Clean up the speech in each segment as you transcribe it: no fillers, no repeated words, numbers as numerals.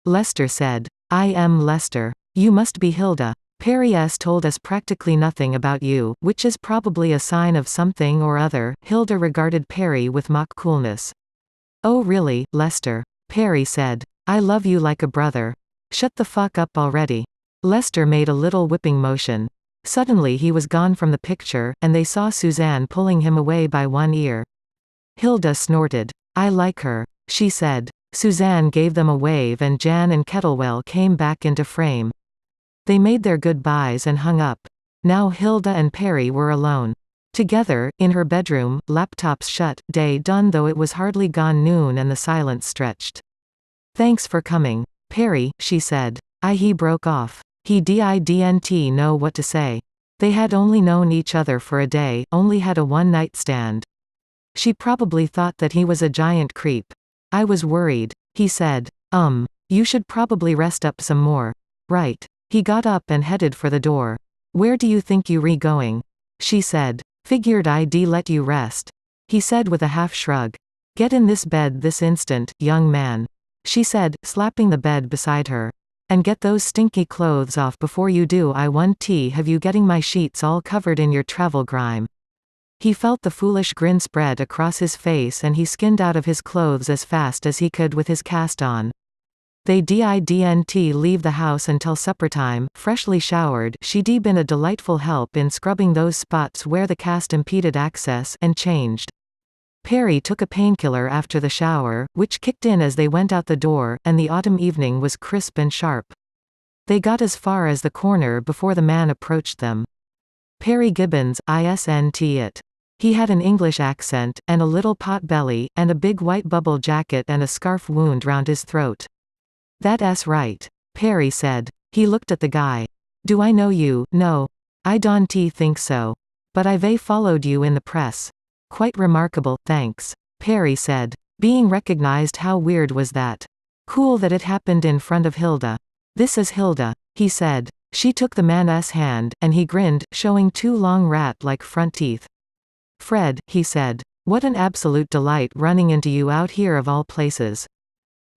Lester said. I am Lester. You must be Hilda. Perry S. told us practically nothing about you, which is probably a sign of something or other. Hilda regarded Perry with mock coolness. Oh really, Lester? Perry said. I love you like a brother. Shut the fuck up already. Lester made a little whipping motion. Suddenly he was gone from the picture, and they saw Suzanne pulling him away by one ear. Hilda snorted. I like her, she said. Suzanne gave them a wave and Jan and Kettlewell came back into frame. They made their goodbyes and hung up. Now Hilda and Perry were alone. Together, in her bedroom, laptops shut, day done though it was hardly gone noon and the silence stretched. Thanks for coming. Perry, she said. He broke off. He didn't know what to say. They had only known each other for a day, only had a one-night stand. She probably thought that he was a giant creep. I was worried. He said. You should probably rest up some more. Right. He got up and headed for the door. Where do you think you're going? She said. Figured I'd let you rest. He said with a half shrug. Get in this bed this instant, young man. She said, slapping the bed beside her. And get those stinky clothes off before you do. I want to have you getting my sheets all covered in your travel grime. He felt the foolish grin spread across his face and he skinned out of his clothes as fast as he could with his cast on. They didn't leave the house until suppertime, freshly showered. She'd been a delightful help in scrubbing those spots where the cast impeded access, and changed. Perry took a painkiller after the shower, which kicked in as they went out the door, and the autumn evening was crisp and sharp. They got as far as the corner before the man approached them. Perry Gibbons, isn't it? He had an English accent, and a little pot belly, and a big white bubble jacket and a scarf wound round his throat. That's right. Perry said. He looked at the guy. Do I know you? No. I don't think so. But I've followed you in the press. Quite remarkable, thanks. Perry said. Being recognized, how weird was that? Cool that it happened in front of Hilda. This is Hilda, he said. She took the man's hand, and he grinned, showing two long rat-like front teeth. Fred, he said. What an absolute delight running into you out here of all places.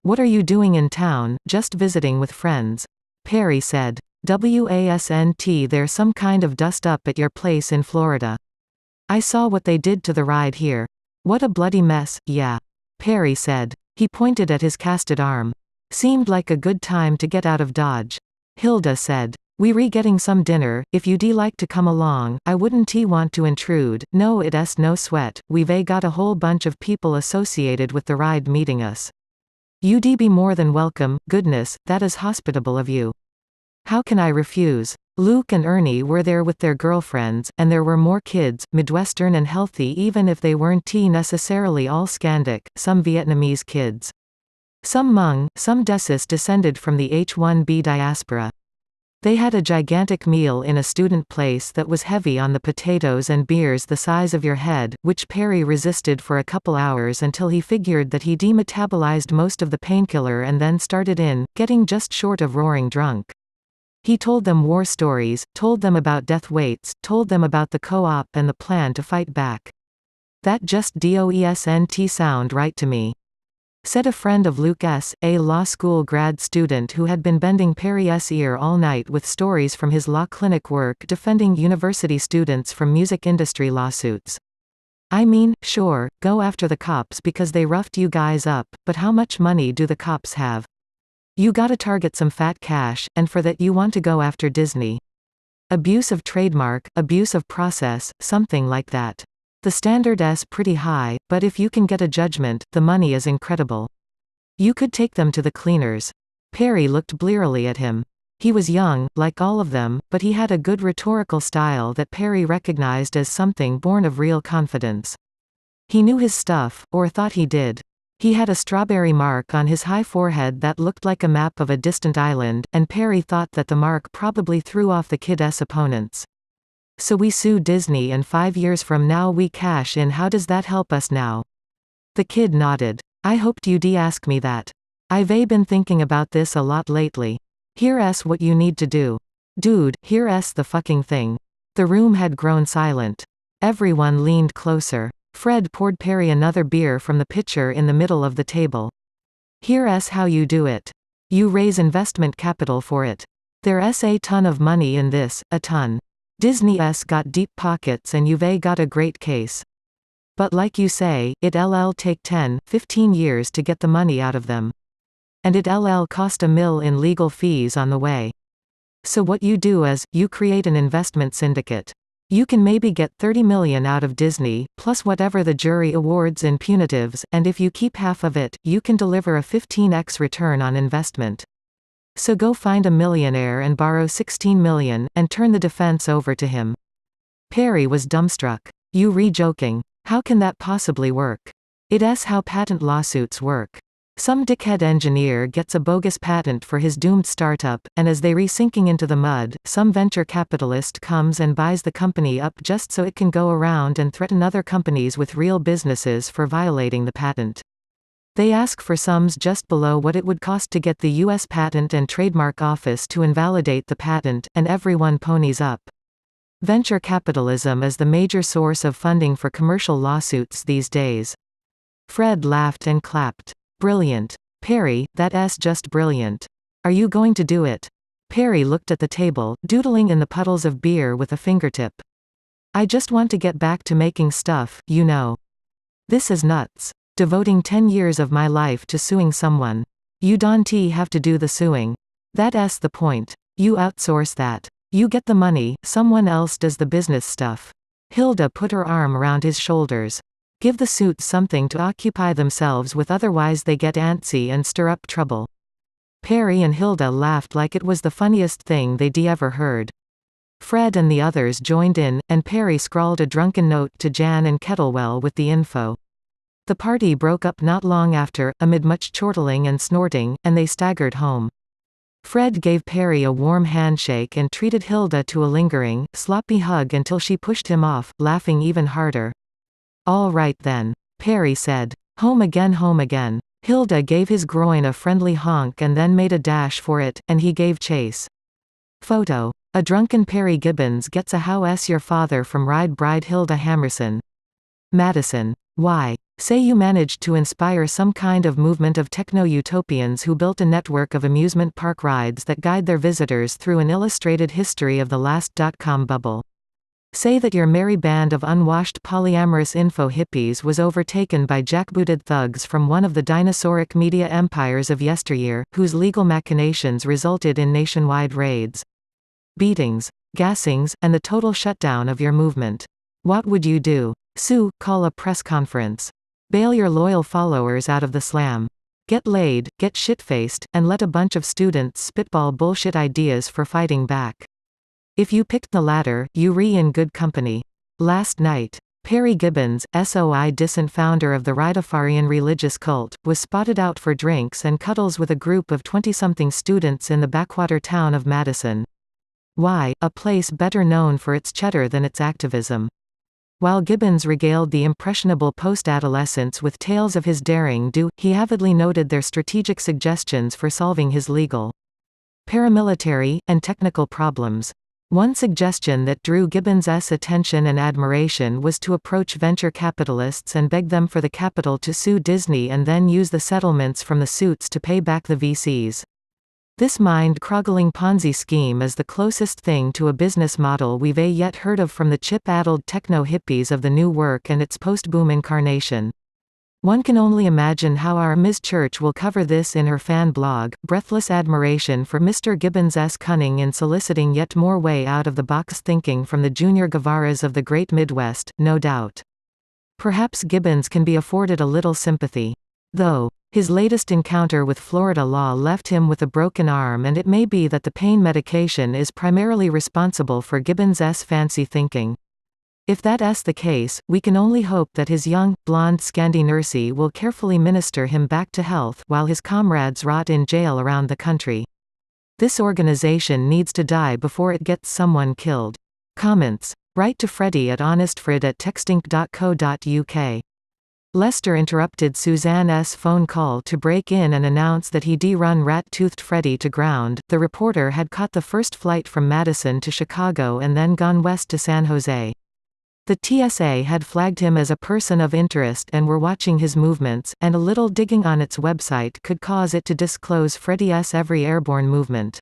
What are you doing in town? Just visiting with friends. Perry said. Wasn't there some kind of dust up at your place in Florida? I saw what they did to the ride here. What a bloody mess, yeah. Perry said. He pointed at his casted arm. Seemed like a good time to get out of Dodge. Hilda said. We're getting some dinner, if you'd like to come along. I wouldn't want to intrude. No, it's no sweat. We've got a whole bunch of people associated with the ride meeting us. You'd be more than welcome. Goodness, that is hospitable of you. How can I refuse? Luke and Ernie were there with their girlfriends, and there were more kids, Midwestern and healthy even if they weren't necessarily all Scandic, some Vietnamese kids. Some Hmong, some Desis descended from the H-1B diaspora. They had a gigantic meal in a student place that was heavy on the potatoes and beers the size of your head, which Perry resisted for a couple hours until he figured that he demetabolized most of the painkiller and then started getting just short of roaring drunk. He told them war stories, told them about death weights, told them about the co-op and the plan to fight back. That just doesn't sound right to me. Said a friend of Luke S., a law school grad student who had been bending Perry's ear all night with stories from his law clinic work defending university students from music industry lawsuits. I mean, sure, go after the cops because they roughed you guys up, but how much money do the cops have? You gotta target some fat cash, and for that you want to go after Disney. Abuse of trademark, abuse of process, something like that. The standard's pretty high, but if you can get a judgment, the money is incredible. You could take them to the cleaners. Perry looked blearily at him. He was young, like all of them, but he had a good rhetorical style that Perry recognized as something born of real confidence. He knew his stuff, or thought he did. He had a strawberry mark on his high forehead that looked like a map of a distant island, and Perry thought that the mark probably threw off the kid's opponents. So we sue Disney and 5 years from now we cash in. How does that help us now? The kid nodded. I hoped you'd ask me that. I've been thinking about this a lot lately. Here's what you need to do. Dude, here's the fucking thing. The room had grown silent. Everyone leaned closer. Fred poured Perry another beer from the pitcher in the middle of the table. Here's how you do it. You raise investment capital for it. There's a ton of money in this, a ton. Disney's got deep pockets and you've got a great case. But like you say, it'll take 10, 15 years to get the money out of them. And it'll cost $1 million in legal fees on the way. So what you do is, you create an investment syndicate. You can maybe get $30 million out of Disney, plus whatever the jury awards in punitives, and if you keep half of it, you can deliver a 15x return on investment. So go find a millionaire and borrow $16 million, and turn the defense over to him. Perry was dumbstruck. You re-joking. How can that possibly work? It's how patent lawsuits work. Some dickhead engineer gets a bogus patent for his doomed startup, and as they re-sinking into the mud, some venture capitalist comes and buys the company up just so it can go around and threaten other companies with real businesses for violating the patent. They ask for sums just below what it would cost to get the U.S. Patent and Trademark Office to invalidate the patent, and everyone ponies up. Venture capitalism is the major source of funding for commercial lawsuits these days. Fred laughed and clapped. Brilliant. Perry, that's just brilliant. Are you going to do it? Perry looked at the table, doodling in the puddles of beer with a fingertip. I just want to get back to making stuff, you know. This is nuts. Devoting 10 years of my life to suing someone. You don't have to do the suing. That's the point. You outsource that. You get the money, someone else does the business stuff. Hilda put her arm around his shoulders. Give the suits something to occupy themselves with, otherwise they get antsy and stir up trouble. Perry and Hilda laughed like it was the funniest thing they'd ever heard. Fred and the others joined in, and Perry scrawled a drunken note to Jan and Kettlewell with the info. The party broke up not long after, amid much chortling and snorting, and they staggered home. Fred gave Perry a warm handshake and treated Hilda to a lingering, sloppy hug until she pushed him off, laughing even harder. All right then. Perry said. Home again, home again. Hilda gave his groin a friendly honk and then made a dash for it, and he gave chase. Photo. A drunken Perry Gibbons gets a how's your father from Ride Bride Hilda Hammerson. Madison. Why? Say you managed to inspire some kind of movement of techno-utopians who built a network of amusement park rides that guide their visitors through an illustrated history of the last dot-com bubble. Say that your merry band of unwashed polyamorous info hippies was overtaken by jackbooted thugs from one of the dinosauric media empires of yesteryear, whose legal machinations resulted in nationwide raids, beatings, gassings, and the total shutdown of your movement. What would you do? Sue, call a press conference. Bail your loyal followers out of the slam. Get laid, get shit-faced, and let a bunch of students spitball bullshit ideas for fighting back. If you picked the latter, you're in good company. Last night, Perry Gibbons, SOI distant founder of the Rastafarian religious cult, was spotted out for drinks and cuddles with a group of 20-something students in the backwater town of Madison. Why, a place better known for its cheddar than its activism. While Gibbons regaled the impressionable post-adolescents with tales of his daring do, he avidly noted their strategic suggestions for solving his legal, paramilitary, and technical problems. One suggestion that drew Gibbons' attention and admiration was to approach venture capitalists and beg them for the capital to sue Disney and then use the settlements from the suits to pay back the VCs. This mind-croggling Ponzi scheme is the closest thing to a business model we've yet heard of from the chip-addled techno-hippies of the new work and its post-boom incarnation. One can only imagine how our Ms. Church will cover this in her fan blog, breathless admiration for Mr. Gibbons' cunning in soliciting yet more way-out-of-the-box thinking from the junior Guevaras of the Great Midwest, no doubt. Perhaps Gibbons can be afforded a little sympathy. Though, his latest encounter with Florida law left him with a broken arm, and it may be that the pain medication is primarily responsible for Gibbons' fancy thinking. If that's the case, we can only hope that his young, blonde Scandi nursey will carefully minister him back to health while his comrades rot in jail around the country. This organization needs to die before it gets someone killed. Comments. Write to Freddie at honestfred@textinc.co.uk. Lester interrupted Suzanne's phone call to break in and announce that he'd run rat-toothed Freddie to ground. The reporter had caught the first flight from Madison to Chicago and then gone west to San Jose. The TSA had flagged him as a person of interest and were watching his movements, and a little digging on its website could cause it to disclose Freddie's every airborne movement.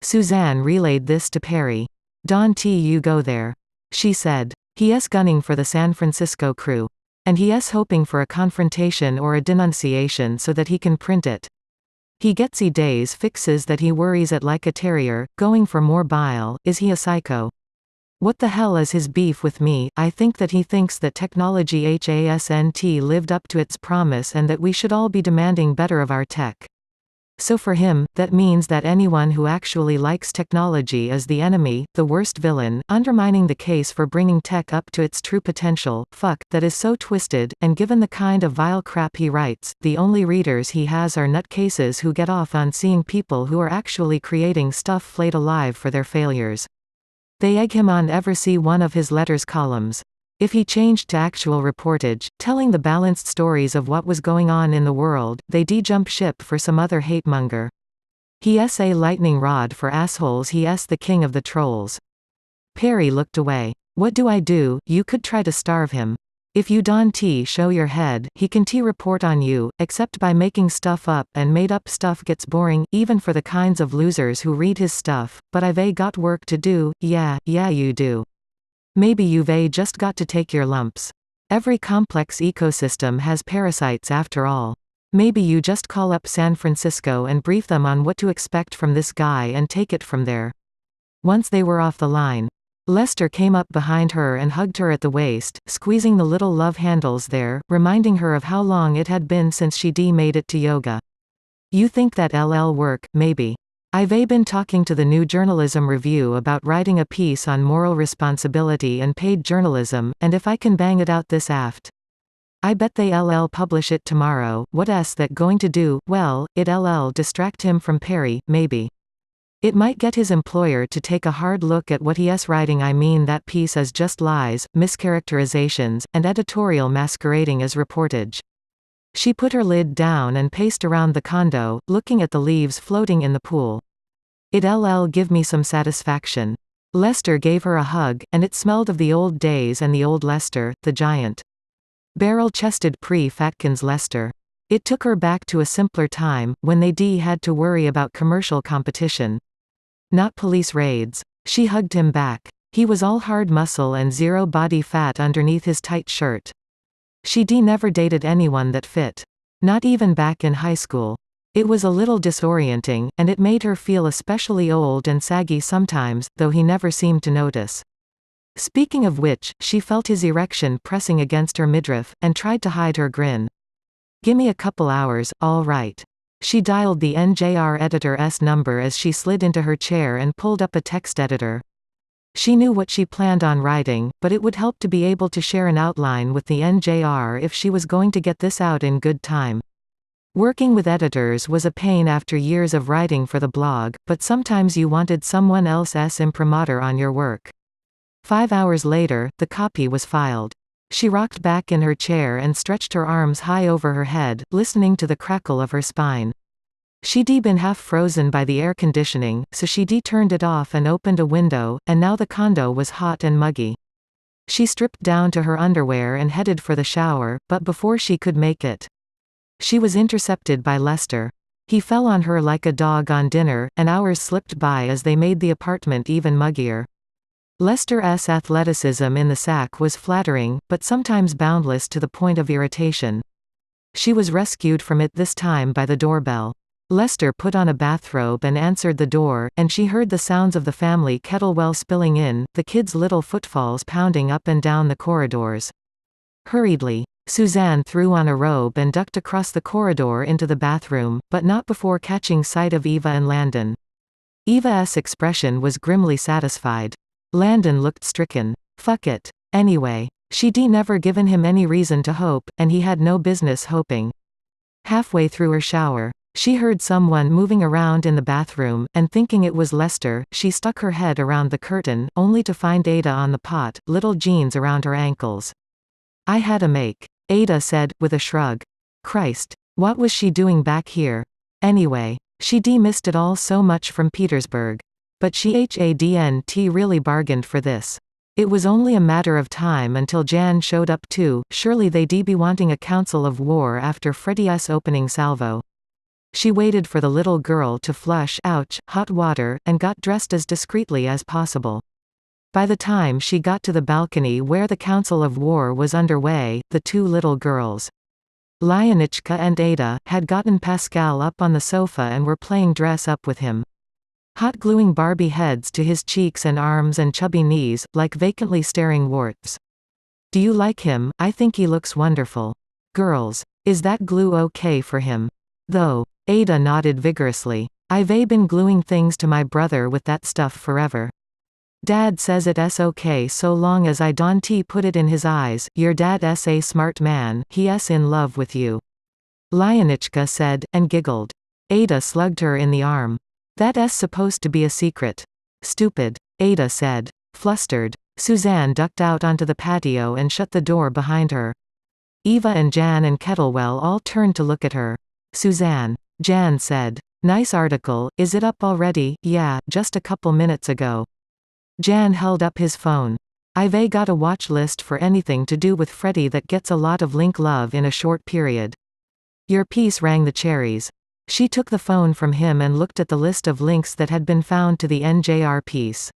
Suzanne relayed this to Perry. "Don T, you go there," she said. "He's gunning for the San Francisco crew. And he's hoping for a confrontation or a denunciation so that he can print it. He gets days fixes that he worries at like a terrier, going for more bile. Is he a psycho? What the hell is his beef with me? I think that he thinks that technology hasn't lived up to its promise and that we should all be demanding better of our tech. So for him, that means that anyone who actually likes technology is the enemy, the worst villain, undermining the case for bringing tech up to its true potential. Fuck, that is so twisted, and given the kind of vile crap he writes, the only readers he has are nutcases who get off on seeing people who are actually creating stuff flayed alive for their failures. They egg him on every one of his letters columns. If he changed to actual reportage, telling the balanced stories of what was going on in the world, they jump ship for some other hate-monger. He's a lightning rod for assholes. He's the king of the trolls." Perry looked away. "What do I do? You could try to starve him. If you Don T show your head, he can report on you, except by making stuff up, and made up stuff gets boring, even for the kinds of losers who read his stuff. But I've got work to do. Yeah, you do. Maybe you've just got to take your lumps. Every complex ecosystem has parasites after all. Maybe you just call up San Francisco and brief them on what to expect from this guy and take it from there." Once they were off the line, Lester came up behind her and hugged her at the waist, squeezing the little love handles there, reminding her of how long it had been since she made it to yoga. "You think that LL work, maybe. I've been talking to the New Journalism Review about writing a piece on moral responsibility and paid journalism, and if I can bang it out this aft. I bet they LL publish it tomorrow. What's that going to do? Well, it LL distract him from Perry, maybe. It might get his employer to take a hard look at what he's writing. I mean, that piece is just lies, mischaracterizations, and editorial masquerading as reportage." She put her lid down and paced around the condo, looking at the leaves floating in the pool. "It LL give me some satisfaction." Lester gave her a hug, and it smelled of the old days and the old Lester, the giant. Barrel-chested pre-Fatkins Lester. It took her back to a simpler time, when they had to worry about commercial competition. Not police raids. She hugged him back. He was all hard muscle and zero body fat underneath his tight shirt. She never dated anyone that fit. Not even back in high school. It was a little disorienting, and it made her feel especially old and saggy sometimes, though he never seemed to notice. Speaking of which, she felt his erection pressing against her midriff, and tried to hide her grin. "Gimme a couple hours, all right." She dialed the NJR editor's number as she slid into her chair and pulled up a text editor. She knew what she planned on writing, but it would help to be able to share an outline with the NJR if she was going to get this out in good time. Working with editors was a pain after years of writing for the blog, but sometimes you wanted someone else's imprimatur on your work. 5 hours later, the copy was filed. She rocked back in her chair and stretched her arms high over her head, listening to the crackle of her spine. She'd been half frozen by the air conditioning, so she turned it off and opened a window, and now the condo was hot and muggy. She stripped down to her underwear and headed for the shower, but before she could make it, she was intercepted by Lester. He fell on her like a dog on dinner, and hours slipped by as they made the apartment even muggier. Lester's athleticism in the sack was flattering, but sometimes boundless to the point of irritation. She was rescued from it this time by the doorbell. Lester put on a bathrobe and answered the door, and she heard the sounds of the family kettlewell spilling in, the kids' little footfalls pounding up and down the corridors. Hurriedly, Suzanne threw on a robe and ducked across the corridor into the bathroom, but not before catching sight of Eva and Landon. Eva's expression was grimly satisfied. Landon looked stricken. Fuck it. Anyway, she'd never given him any reason to hope, and he had no business hoping. Halfway through her shower, she heard someone moving around in the bathroom, and thinking it was Lester, she stuck her head around the curtain, only to find Ada on the pot, little jeans around her ankles. "I had a make," Ada said, with a shrug. Christ. What was she doing back here? Anyway, she'd missed it all so much from Petersburg. But she hadn't really bargained for this. It was only a matter of time until Jan showed up too. Surely they'd be wanting a council of war after Freddie's opening salvo. She waited for the little girl to flush hot water, and got dressed as discreetly as possible. By the time she got to the balcony where the council of war was underway, the two little girls, Lyanichka and Ada, had gotten Pascal up on the sofa and were playing dress-up with him. Hot-gluing Barbie heads to his cheeks and arms and chubby knees, like vacantly staring warts. "Do you like him? I think he looks wonderful. Girls, is that glue okay for him? Though." Ada nodded vigorously. "I've been gluing things to my brother with that stuff forever. Dad says it's okay so long as I don't put it in his eyes. Your dad's a smart man, he's in love with you," Lyanichka said, and giggled. Ada slugged her in the arm. "That's supposed to be a secret." "Stupid," Ada said. Flustered, Suzanne ducked out onto the patio and shut the door behind her. Eva and Jan and Kettlewell all turned to look at her. "Suzanne," Jan said. "Nice article, is it up already?" "Yeah, just a couple minutes ago." Jan held up his phone. "I've got a watch list for anything to do with Freddie that gets a lot of link love in a short period." Your piece rang the cherries. She took the phone from him and looked at the list of links that had been found to the NJR piece.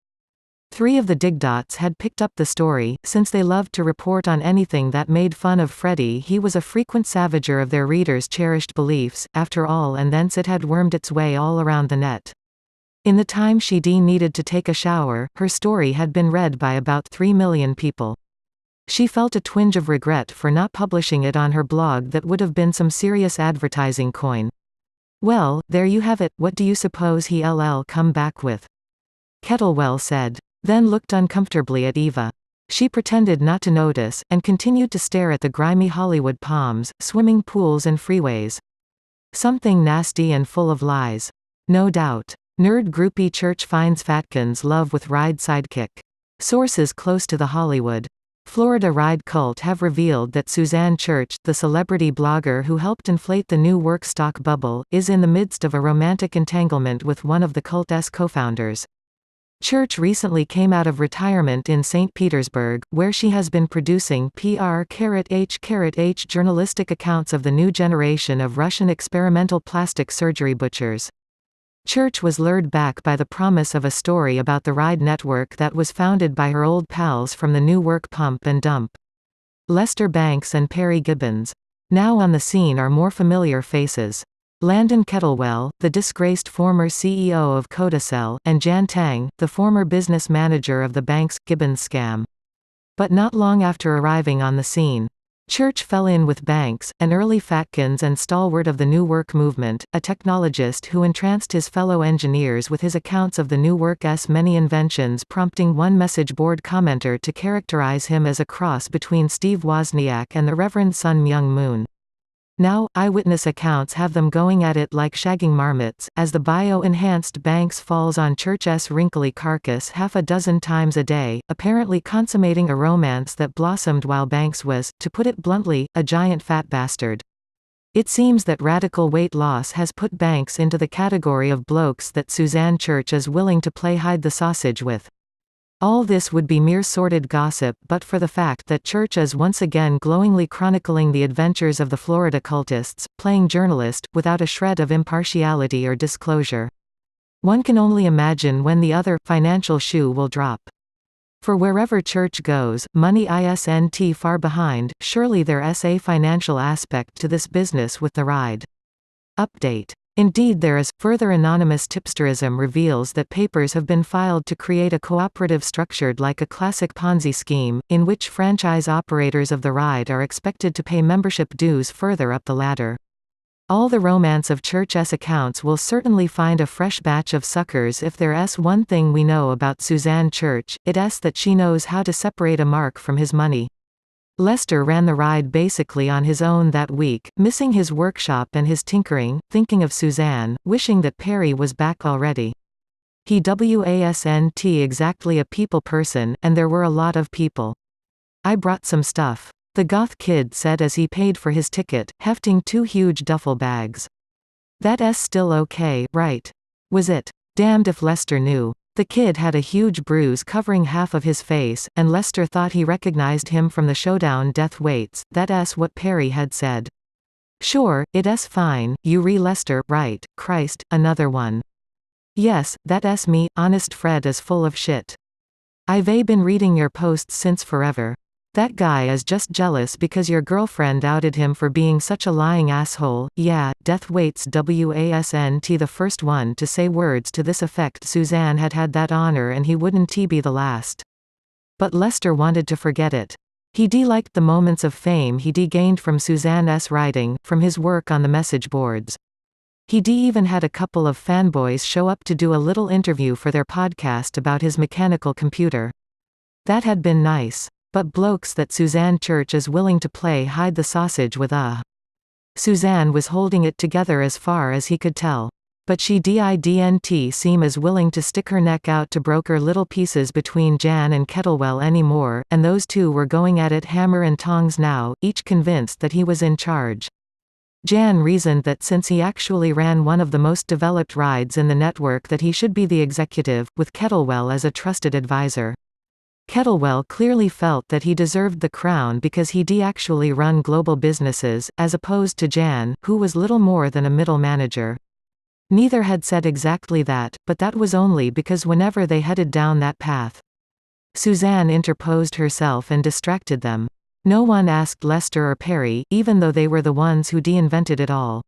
3 of the Digdots had picked up the story, since they loved to report on anything that made fun of Freddie. He was a frequent savager of their readers' cherished beliefs, after all, and thence it had wormed its way all around the net. In the time she'd needed to take a shower, her story had been read by about 3 million people. She felt a twinge of regret for not publishing it on her blog. That would have been some serious advertising coin. "Well, there you have it. What do you suppose he'll come back with?" Kettlewell said. Then looked uncomfortably at Eva. She pretended not to notice, and continued to stare at the grimy Hollywood palms, swimming pools and freeways. "Something nasty and full of lies. No doubt. Nerd groupie church finds Fatkin's love with ride sidekick." Sources close to the Hollywood, Florida ride cult have revealed that Suzanne Church, the celebrity blogger who helped inflate the new work stock bubble, is in the midst of a romantic entanglement with one of the cult's co-founders. Church recently came out of retirement in St. Petersburg, where she has been producing PR*H* journalistic accounts of the new generation of Russian experimental plastic surgery butchers. Church was lured back by the promise of a story about the ride network that was founded by her old pals from the New Work Pump and Dump, Lester Banks and Perry Gibbons. Now on the scene are more familiar faces. Landon Kettlewell, the disgraced former CEO of Codacell, and Jan Tang, the former business manager of the Banks-Gibbons scam. But not long after arriving on the scene, Church fell in with Banks, an early Fatkins and stalwart of the New Work movement, a technologist who entranced his fellow engineers with his accounts of the New Work's many inventions, prompting one message board commenter to characterize him as a cross between Steve Wozniak and the Reverend Sun Myung Moon. Now, eyewitness accounts have them going at it like shagging marmots, as the bio-enhanced Banks falls on Church's wrinkly carcass half a dozen times a day, apparently consummating a romance that blossomed while Banks was, to put it bluntly, a giant fat bastard. It seems that radical weight loss has put Banks into the category of blokes that Suzanne Church is willing to play hide the sausage with. All this would be mere sordid gossip but for the fact that Church is once again glowingly chronicling the adventures of the Florida cultists, playing journalist, without a shred of impartiality or disclosure. One can only imagine when the other, financial shoe will drop. For wherever Church goes, money isn't far behind. Surely there's a financial aspect to this business with the ride. Update. Indeed there is. Further anonymous tipsterism reveals that papers have been filed to create a cooperative structured like a classic Ponzi scheme, in which franchise operators of the ride are expected to pay membership dues further up the ladder. All the romance of Church's accounts will certainly find a fresh batch of suckers if there's one thing we know about Suzanne Church, it's that she knows how to separate a mark from his money. Lester ran the ride basically on his own that week, missing his workshop and his tinkering, thinking of Suzanne, wishing that Perry was back already. He wasn't exactly a people person, and there were a lot of people. "I brought some stuff," the goth kid said as he paid for his ticket, hefting 2 huge duffel bags. "That's still okay, right? Was it? Damned if Lester knew. The kid had a huge bruise covering half of his face, and Lester thought he recognized him from the showdown. Death waits, that's what Perry had said. Sure, it's fine, you Lester, right, Christ, another one. Yes, that's me, honest Fred is full of shit. I've been reading your posts since forever. That guy is just jealous because your girlfriend outed him for being such a lying asshole. Yeah, Death waits wasn't the first one to say words to this effect. Suzanne had that honor and he wouldn't be the last. But Lester wanted to forget it. He liked the moments of fame he gained from Suzanne's writing, from his work on the message boards. He even had a couple of fanboys show up to do a little interview for their podcast about his mechanical computer. That had been nice. But blokes that Suzanne Church is willing to play hide the sausage with Suzanne was holding it together as far as he could tell. But she didn't seem as willing to stick her neck out to broker little pieces between Jan and Kettlewell anymore, and those two were going at it hammer and tongs now, each convinced that he was in charge. Jan reasoned that since he actually ran one of the most developed rides in the network that he should be the executive, with Kettlewell as a trusted advisor. Kettlewell clearly felt that he deserved the crown because he actually run global businesses, as opposed to Jan, who was little more than a middle manager. Neither had said exactly that, but that was only because whenever they headed down that path, Suzanne interposed herself and distracted them. No one asked Lester or Perry, even though they were the ones who invented it all.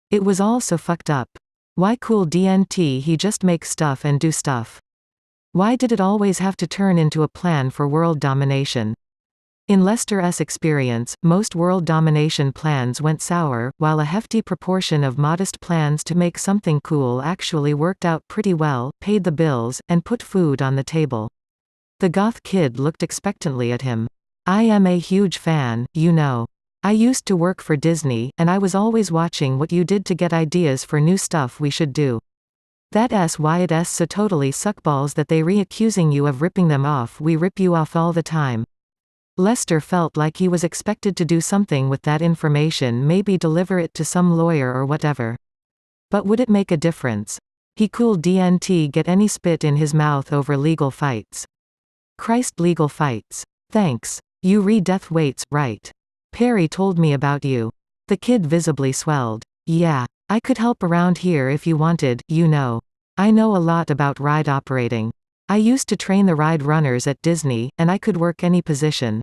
It was all so fucked up. Why didn't he just make stuff and do stuff? Why did it always have to turn into a plan for world domination? In Lester's experience, most world domination plans went sour, while a hefty proportion of modest plans to make something cool actually worked out pretty well, paid the bills, and put food on the table. The goth kid looked expectantly at him. I am a huge fan, you know. I used to work for Disney, and I was always watching what you did to get ideas for new stuff we should do. That's why it's so totally suckballs that they accusing you of ripping them off. We rip you off all the time. Lester felt like he was expected to do something with that information, maybe deliver it to some lawyer or whatever. But would it make a difference? He didn't get any spit in his mouth over legal fights. Christ, legal fights. Thanks. You read Death Waits, right? Perry told me about you. The kid visibly swelled. Yeah. I could help around here if you wanted, you know. I know a lot about ride operating. I used to train the ride runners at Disney, and I could work any position.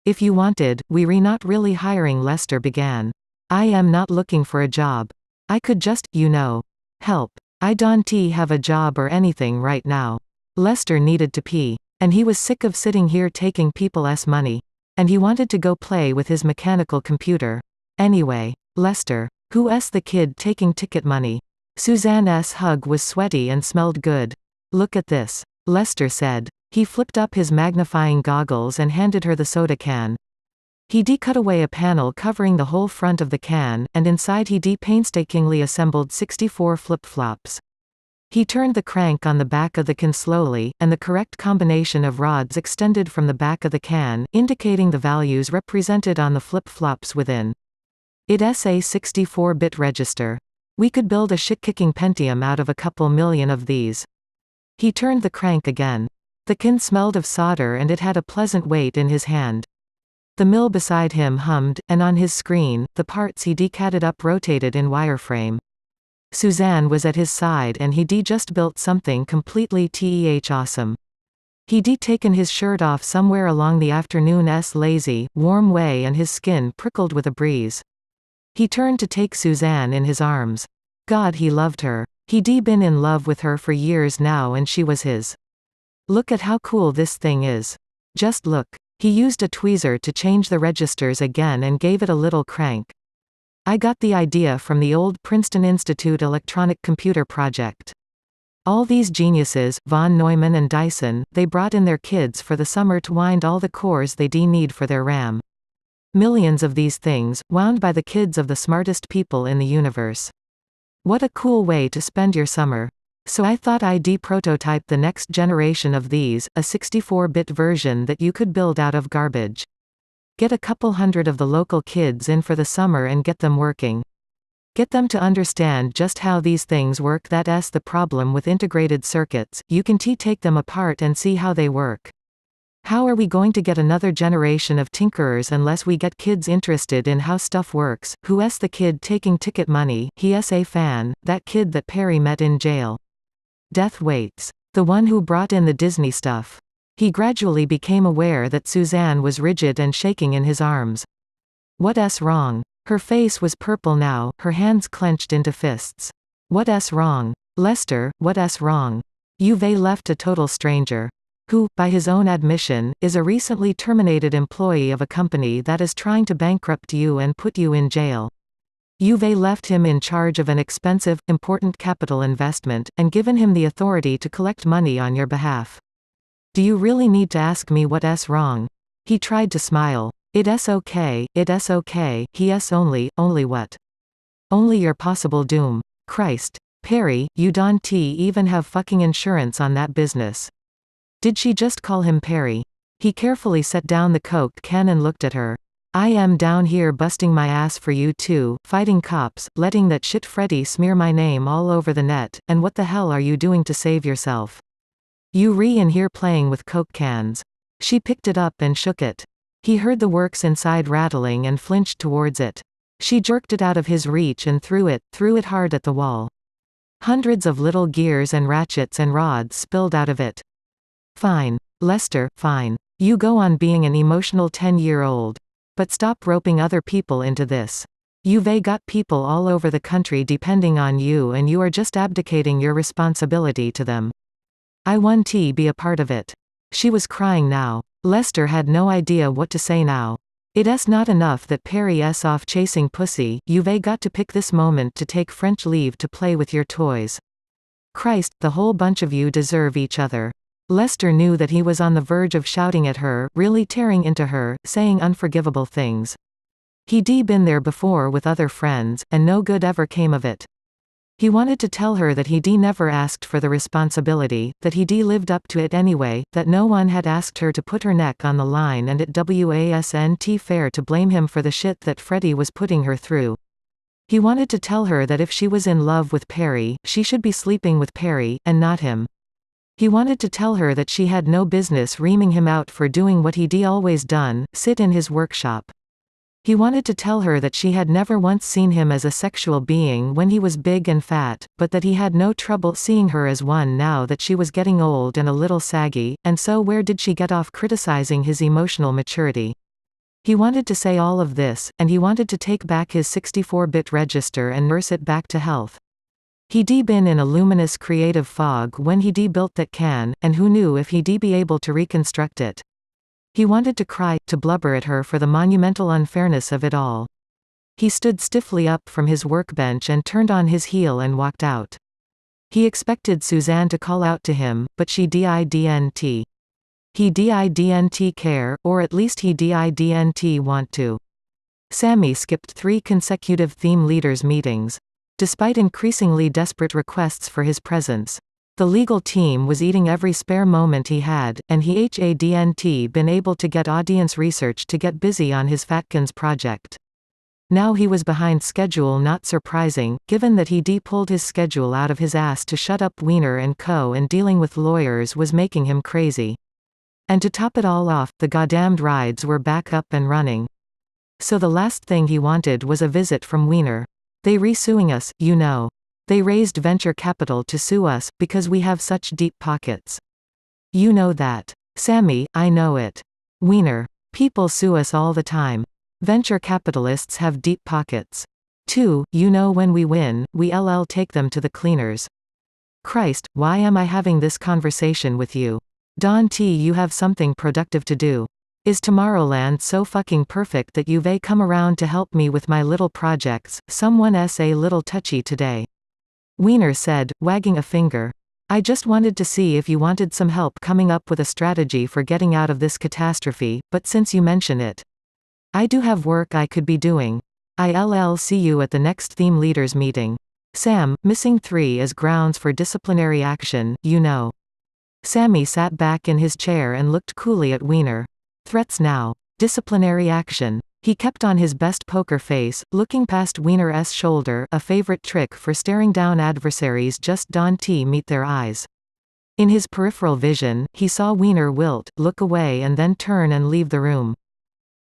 If you wanted, we're not really hiring. Lester began. I am not looking for a job. I could just, you know, help. I don't have a job or anything right now. Lester needed to pee. And he was sick of sitting here taking people's money. And he wanted to go play with his mechanical computer. Anyway, Lester. Who's the kid taking ticket money? Suzanne's hug was sweaty and smelled good. Look at this, Lester said. He flipped up his magnifying goggles and handed her the soda can. He cut away a panel covering the whole front of the can, and inside he painstakingly assembled 64 flip-flops. He turned the crank on the back of the can slowly, and the correct combination of rods extended from the back of the can, indicating the values represented on the flip-flops within. It's a 64-bit register. We could build a shit-kicking Pentium out of a couple million of these. He turned the crank again. The can smelled of solder and it had a pleasant weight in his hand. The mill beside him hummed, and on his screen, the parts he catted up rotated in wireframe. Suzanne was at his side and he just built something completely awesome. He'd taken his shirt off somewhere along the afternoon's lazy, warm way and his skin prickled with a breeze. He turned to take Suzanne in his arms. God, he loved her. He'd been in love with her for years now and she was his. Look at how cool this thing is. Just look. He used a tweezer to change the registers again and gave it a little crank. I got the idea from the old Princeton Institute Electronic Computer Project. All these geniuses, von Neumann and Dyson, they brought in their kids for the summer to wind all the cores they need for their RAM. Millions of these things, wound by the kids of the smartest people in the universe. What a cool way to spend your summer. So I thought I'd prototype the next generation of these, a 64-bit version that you could build out of garbage. Get a couple hundred of the local kids in for the summer and get them working. Get them to understand just how these things work. That's the problem with integrated circuits, you can take them apart and see how they work. How are we going to get another generation of tinkerers unless we get kids interested in how stuff works? Who's the kid taking ticket money? He's a fan, that kid that Perry met in jail. Death waits. The one who brought in the Disney stuff. He gradually became aware that Suzanne was rigid and shaking in his arms. What's wrong? Her face was purple now, her hands clenched into fists. What's wrong? Lester, what's wrong? You've left a total stranger. Who, by his own admission, is a recently terminated employee of a company that is trying to bankrupt you and put you in jail. You've left him in charge of an expensive, important capital investment, and given him the authority to collect money on your behalf. Do you really need to ask me what's wrong? He tried to smile. It's okay, he's only what? Only your possible doom. Christ. Perry, you don't even have fucking insurance on that business. Did she just call him Perry? He carefully set down the Coke can and looked at her. I am down here busting my ass for you too, fighting cops, letting that shit Freddy smear my name all over the net, and what the hell are you doing to save yourself? You in here playing with Coke cans. She picked it up and shook it. He heard the works inside rattling and flinched towards it. She jerked it out of his reach and threw it hard at the wall. Hundreds of little gears and ratchets and rods spilled out of it. Fine. Lester, fine. You go on being an emotional 10-year-old. But stop roping other people into this. You've got people all over the country depending on you and you are just abdicating your responsibility to them. I want to be a part of it. She was crying now. Lester had no idea what to say now. It's not enough that Perry's off chasing pussy, you've got to pick this moment to take French leave to play with your toys. Christ, the whole bunch of you deserve each other. Lester knew that he was on the verge of shouting at her, really tearing into her, saying unforgivable things. He'd been there before with other friends, and no good ever came of it. He wanted to tell her that he'd never asked for the responsibility, that he'd lived up to it anyway, that no one had asked her to put her neck on the line and it wasn't fair to blame him for the shit that Freddie was putting her through. He wanted to tell her that if she was in love with Perry, she should be sleeping with Perry, and not him. He wanted to tell her that she had no business reaming him out for doing what he'd always done, sit in his workshop. He wanted to tell her that she had never once seen him as a sexual being when he was big and fat, but that he had no trouble seeing her as one now that she was getting old and a little saggy, and so where did she get off criticizing his emotional maturity? He wanted to say all of this, and he wanted to take back his 64-bit register and nurse it back to health. He'd been in a luminous creative fog when he'd built that can, and who knew if he'd be able to reconstruct it. He wanted to cry, to blubber at her for the monumental unfairness of it all. He stood stiffly up from his workbench and turned on his heel and walked out. He expected Suzanne to call out to him, but she didn't. He didn't care, or at least he didn't want to. Sammy skipped 3 consecutive theme leaders meetings. Despite increasingly desperate requests for his presence. The legal team was eating every spare moment he had, and he hadn't been able to get audience research to get busy on his Fatkins project. Now he was behind schedule, not surprising, given that he'd pulled his schedule out of his ass to shut up Wiener and Co. and dealing with lawyers was making him crazy. And to top it all off, the goddamned rides were back up and running. So the last thing he wanted was a visit from Wiener. They re-suing us, you know. They raised venture capital to sue us, because we have such deep pockets. You know that. Sammy, I know it. Wiener. People sue us all the time. Venture capitalists have deep pockets. Too, you know when we win, we'll take them to the cleaners. Christ, why am I having this conversation with you? Don't you have something productive to do? Is Tomorrowland so fucking perfect that you've come around to help me with my little projects? Someone's a little touchy today. Wiener said, wagging a finger. I just wanted to see if you wanted some help coming up with a strategy for getting out of this catastrophe, but since you mention it. I do have work I could be doing. I'll see you at the next theme leaders meeting. Sam, missing 3 as grounds for disciplinary action, you know. Sammy sat back in his chair and looked coolly at Wiener. Threats now. Disciplinary action. He kept on his best poker face, looking past Wiener's shoulder, a favorite trick for staring down adversaries just don't meet their eyes. In his peripheral vision, he saw Wiener wilt, look away and then turn and leave the room.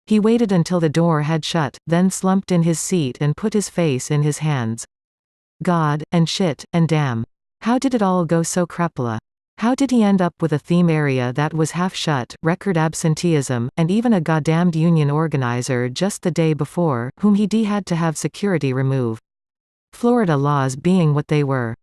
He waited until the door had shut, then slumped in his seat and put his face in his hands. God, and shit, and damn. How did it all go so crapola? How did he end up with a theme area that was half shut, record absenteeism, and even a goddamned union organizer just the day before, whom he had to have security remove? Florida laws being what they were.